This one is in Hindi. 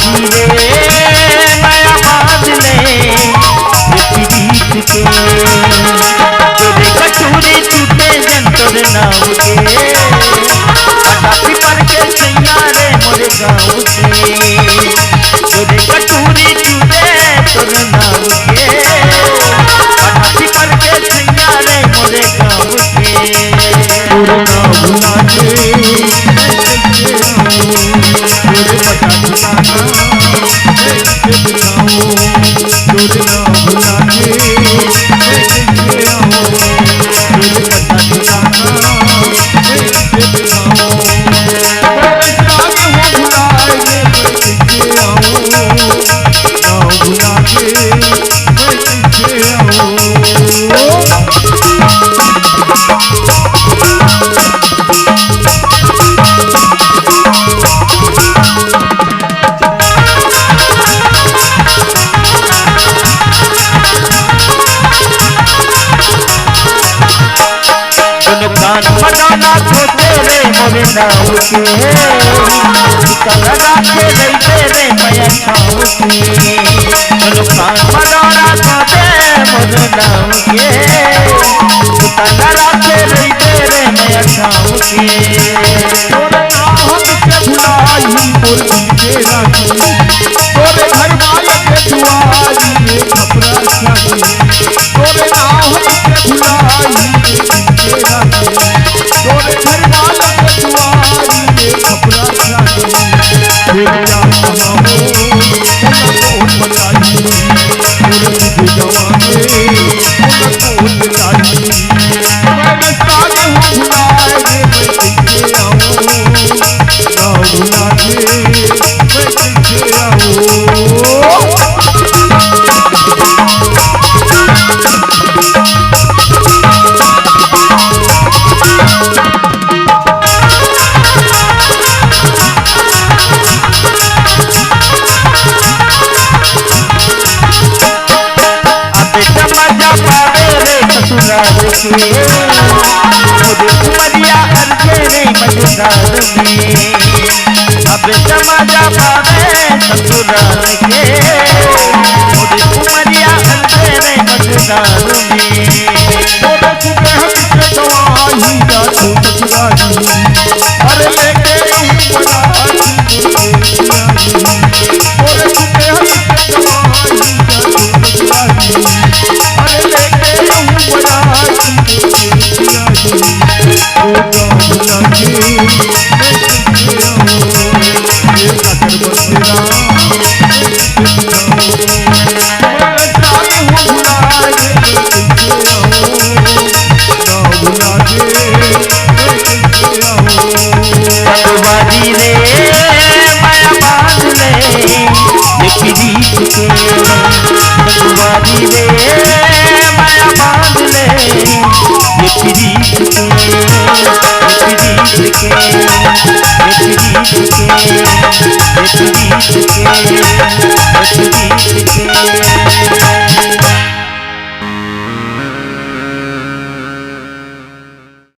बाजी रे माया बांध ले प्रीत के तोरे कटोरी टूटे जंतर नाव के पर के सैया रे मोरे गाँव के तोरे कटोरी टूटे तोर नाव के पर के सैया रे मोरे गाँव के तोर नाव लागे तोरे पता ठिकाना कैसे दिखाऊं तोर नाम लागे कैसे आऊं तोरे पता ठिकाना कैसे दिखाऊं तोरे नाम हो भुलाए कैसे आऊं नाम भुला के कैसे आऊं कान मदाना को तेरे मोरे नाव के लगा के रही तेरे मैं छाव के कान मदाना को तेरे मोरे नाव के लगा के रही तेरे मैं छाव के तोरे नाम से भुलाई मोर दिल के राखी तोरे घर वाले के दुआरी में खपरा छाई तोरे नाम से भुलाई तोरे घर वाला के दुआरी में खपरा छाई तेरा महामो उनको बताई तोरे तुझे जवाने उनको बताई मैं सागे हूँ भुलाए मैं कैसे आऊँ ना भुला के मैं कैसे आऊँ उमरिया अर्जे रे मजेदार में अब समाजा पावे ससुराल के उमरिया अर्जे रे मजेदार में तोरे सुबह के गवाही जा तू ससुराली अरे लेके बड़ा तोरे सुबह के गवाही जा तू ससुराली अरे लेके बड़ा बाजी रे माया बांध ले प्रीत के बाजी रे माया बांध ले प्रीत के